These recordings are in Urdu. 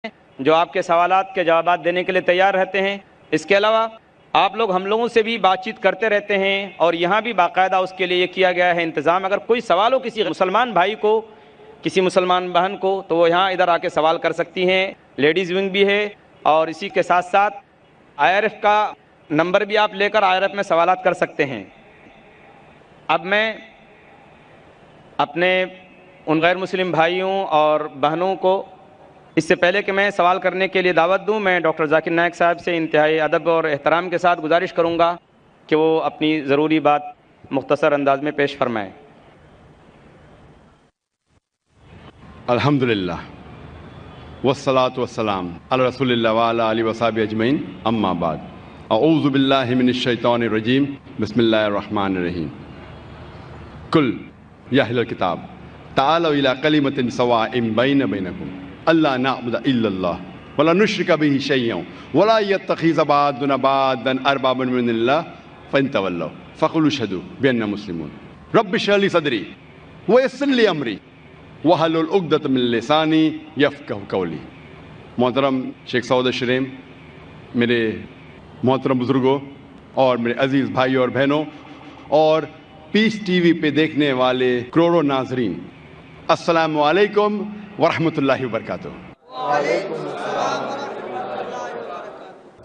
جو آپ کے سوالات کے جوابات دینے کے لیے تیار رہتے ہیں۔ اس کے علاوہ آپ لوگ ہم لوگوں سے بھی بات چیت کرتے رہتے ہیں، اور یہاں بھی باقاعدہ اس کے لیے یہ کیا گیا ہے انتظام، اگر کوئی سوال ہو کسی مسلمان بھائی کو، کسی مسلمان بہن کو، تو وہ یہاں ادھر آ کے سوال کر سکتی ہیں۔ لیڈیز ونگ بھی ہے، اور اسی کے ساتھ ساتھ IRF کا نمبر بھی آپ لے کر IRF میں سوالات کر سکتے ہیں۔ اب میں اپنے ان غیر مسلم بھائیوں اور بہنوں کو، اس سے پہلے کہ میں سوال کرنے کے لیے دعوت دوں، میں ڈاکٹر ذاکر نائک صاحب سے انتہائی ادب اور احترام کے ساتھ گزارش کروں گا کہ وہ اپنی ضروری بات مختصر انداز میں پیش فرمائیں۔ الحمدللہ والصلاة والسلام علی رسول اللہ وعلی آلہ وصحبہ اجمعین، اما بعد، اعوذ باللہ من الشیطان الرجیم، بسم اللہ الرحمن الرحیم۔ قل یا اہل الکتاب تعالوا الی کلمۃ سواء بین بینکم الا نعبد الا اللہ ولا نشرک بہ شیئا ولا یتخذ بعضنا بعضا اربابا من اللہ فإن تولوا فقولوا اشہدوا بأننا مسلمون۔ رب اشرح لی صدری ویسر لی امری وحلل عقدۃ من لسانی یفقہوا قولی۔ محترم شیخ سعود شریم، میرے محترم بزرگوں اور میرے عزیز بھائیوں اور بہنوں، اور پیس ٹی وی پہ دیکھنے والے کروڑوں ناظرین، السلام علیکم ورحمۃ اللہ وبرکاتہ۔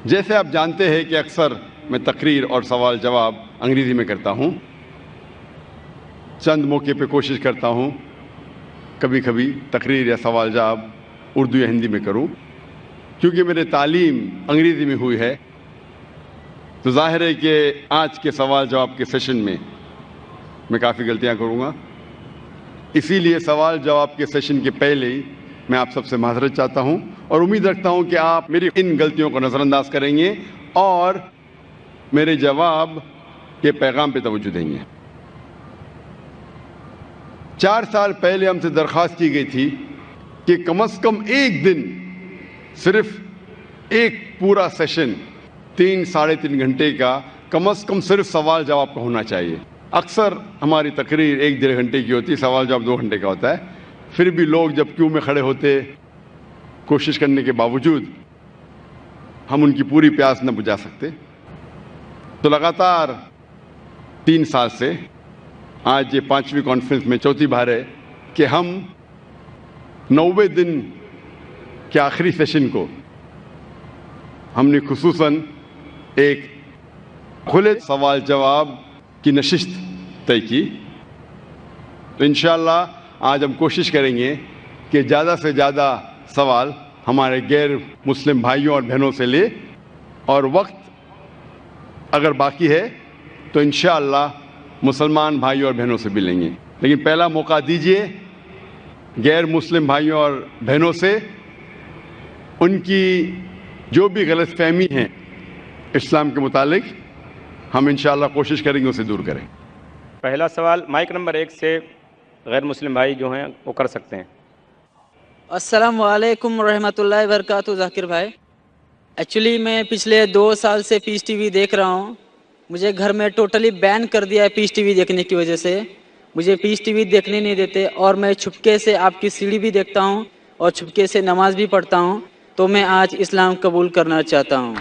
جیسے آپ جانتے ہیں کہ اکثر میں تقریر اور سوال جواب انگریزی میں کرتا ہوں، چند موقع پہ کوشش کرتا ہوں کبھی کبھی تقریر یا سوال جواب اردو یا ہندی میں کروں، کیونکہ میری تعلیم انگریزی میں ہوئی ہے، تو ظاہر ہے کہ آج کے سوال جواب کے سیشن میں کافی غلطیاں کروں گا۔ اسی لیے سوال جواب کے سیشن کے پہلے ہی میں آپ سب سے معذرت چاہتا ہوں، اور امید رکھتا ہوں کہ آپ میری ان غلطیوں کو نظر انداز کریں گے اور میرے جواب کے پیغام پہ توجہ دیں گے۔ 4 سال پہلے ہم سے درخواست کی گئی تھی کہ کم از کم ایک دن، صرف ایک پورا سیشن 3-3.5 گھنٹے کا، کم از کم صرف سوال جواب کا ہونا چاہیے۔ اکثر ہماری تقریر 1-1.5 گھنٹے کی ہوتی، سوال جواب 2 گھنٹے کا ہوتا ہے، پھر بھی لوگ جب کیوں میں کھڑے ہوتے، کوشش کرنے کے باوجود ہم ان کی پوری پیاس نہ بجھا سکتے۔ تو لگاتار 3 سال سے آج یہ 5ویں کانفرنس میں چوتھی بار ہے کہ ہم 90 دن کے آخری سیشن کو ہم نے خصوصاً ایک کھلے سوال جواب کی نشست طے کی۔ تو انشاءاللہ آج ہم کوشش کریں گے کہ زیادہ سے زیادہ سوال ہمارے غیر مسلم بھائیوں اور بہنوں سے لے، اور وقت اگر باقی ہے تو انشاءاللہ مسلمان بھائیوں اور بہنوں سے بھی لیں گے، لیکن پہلا موقع دیجیے غیر مسلم بھائیوں اور بہنوں سے ان کی جو بھی غلط فہمی ہیں اسلام کے متعلق، ہم انشاءاللہ کوشش کریں گے اسے دور کریں۔ پہلا سوال مائک نمبر 1 سے غیر مسلم بھائی جو ہیں وہ کر سکتے ہیں۔ السلام علیکم ورحمۃ اللہ وبرکاتہ۔ ذاکر بھائی، ایکچولی میں پچھلے 2 سال سے پیس ٹی وی دیکھ رہا ہوں، مجھے گھر میں ٹوٹلی بین کر دیا ہے پیس ٹی وی دیکھنے کی وجہ سے، مجھے پیس ٹی وی دیکھنے نہیں دیتے، اور میں چھپکے سے آپ کی سیڑھی بھی دیکھتا ہوں اور چھپکے سے نماز بھی پڑھتا ہوں، تو میں آج اسلام قبول کرنا چاہتا ہوں۔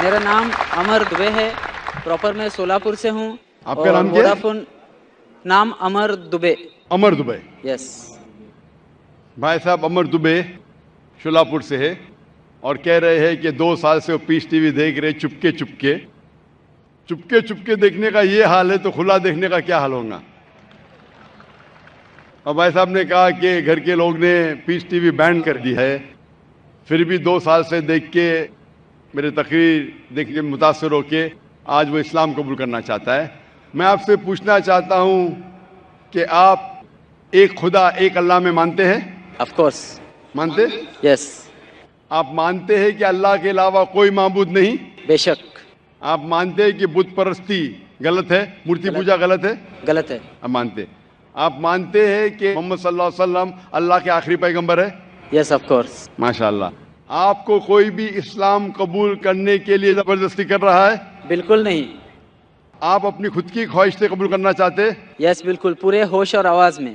میرا نام امر دبے ہے، پراپر میں سولاپور سے ہوں۔ آپ کا نام کیا ہے؟ نام امر دبے۔ امر دبے، یس۔ بھائی صاحب امر دبے شولاپور سے ہے، اور کہہ رہے ہیں کہ 2 سال سے وہ پیس ٹی وی دیکھ رہے چپکے چپکے دیکھنے کا یہ حال ہے تو کھلا دیکھنے کا کیا حال ہوگا۔ اور بھائی صاحب نے کہا کہ گھر کے لوگ نے پیس ٹی وی بین کر دی ہے، پھر بھی 2 سال سے دیکھ کے میرے تقریر دیکھ کے متاثر ہو کے آج وہ اسلام قبول کرنا چاہتا ہے۔ میں آپ سے پوچھنا چاہتا ہوں کہ آپ ایک خدا، ایک اللہ میں مانتے ہیں؟ آف کورس مانتے؟ یس۔ آپ مانتے ہیں کہ اللہ کے علاوہ کوئی معبود نہیں؟ بے شک۔ آپ مانتے ہیں کہ بت پرستی غلط ہے، مورتی پوجا غلط ہے؟ غلط ہے۔ آپ مانتے؟ آپ مانتے ہیں کہ محمد صلی اللہ علیہ وسلم اللہ کے آخری پیغمبر ہے؟ Yes of course. ماشاءاللہ۔ آپ کو کوئی بھی اسلام قبول کرنے کے لیے زبردستی کر رہا ہے؟ بالکل نہیں۔ آپ اپنی خود کی خواہش سے قبول کرنا چاہتے؟ یس بالکل، پورے ہوش اور آواز میں۔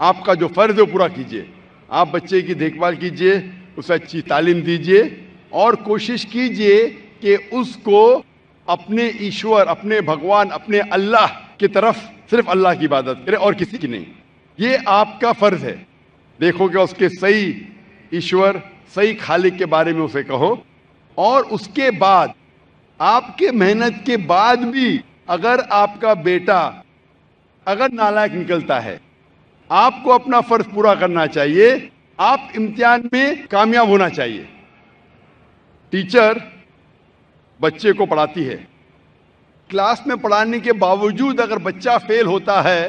آپ کا جو فرض ہے وہ پورا کیجئے. آپ بچے کی دیکھ بھال کیجئے, اسے اچھی تعلیم دیجئے اور کوشش کیجئے کہ اس کو اپنے ایشور, اپنے بھگوان, اپنے اللہ کی طرف صرف اللہ کی عبادت کرے اور کسی کی نہیں. یہ آپ کا فرض ہے. دیکھو کہ اس کے صحیح ایشور, صحیح خالق کے بارے میں اسے کہو. اور اس کے بعد آپ کے محنت کے بعد بھی اگر آپ کا بیٹا اگر نالائق نکلتا ہے, آپ کو اپنا فرض پورا کرنا چاہیے. آپ امتحان میں کامیاب ہونا چاہیے. ٹیچر بچے کو پڑھاتی ہے, کلاس میں پڑھانے کے باوجود اگر بچہ فیل ہوتا ہے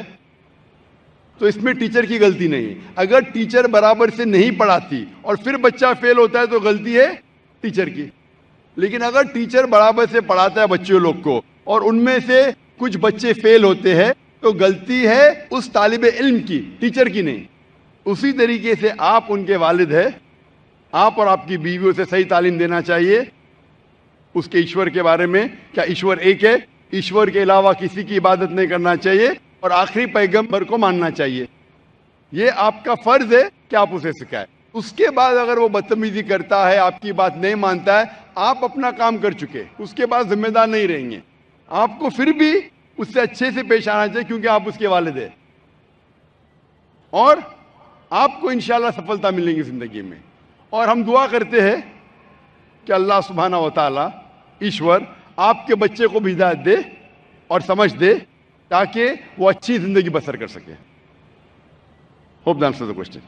تو اس میں ٹیچر کی غلطی نہیں ہے. اگر ٹیچر برابر سے نہیں پڑھاتی اور پھر بچہ فیل ہوتا ہے تو غلطی ہے ٹیچر کی. لیکن اگر ٹیچر برابر سے پڑھاتا ہے بچوں لوگ کو اور ان میں سے کچھ بچے فیل ہوتے ہیں تو غلطی ہے اس طالب علم کی, ٹیچر کی نہیں. اسی طریقے سے آپ ان کے والد ہیں, آپ اور آپ کی بیوی اسے صحیح تعلیم دینا چاہیے اس کے ایشور کے بارے میں. کیا ایشور ایک ہے, ایشور کے علاوہ کسی کی عبادت نہیں کرنا چاہیے اور آخری پیغمبر کو ماننا چاہیے. یہ آپ کا فرض ہے کہ آپ اسے سکھائیں. اس کے بعد اگر وہ بدتمیزی کرتا ہے, آپ کی بات نہیں مانتا ہے, آپ اپنا کام کر چکے, اس کے بعد ذمہ دار نہیں رہیں گے. آپ کو پھر بھی اس سے اچھے سے پیش آنا چاہیے کیونکہ آپ اس کے والد ہیں اور آپ کو انشاءاللہ سفلتا ملے گی زندگی میں. اور ہم دعا کرتے ہیں کہ اللہ سبحانہ و تعالی ایشور آپ کے بچے کو بھی ہدایت دے اور سمجھ دے تاکہ وہ اچھی زندگی بسر کر سکے. Hope that answers the question.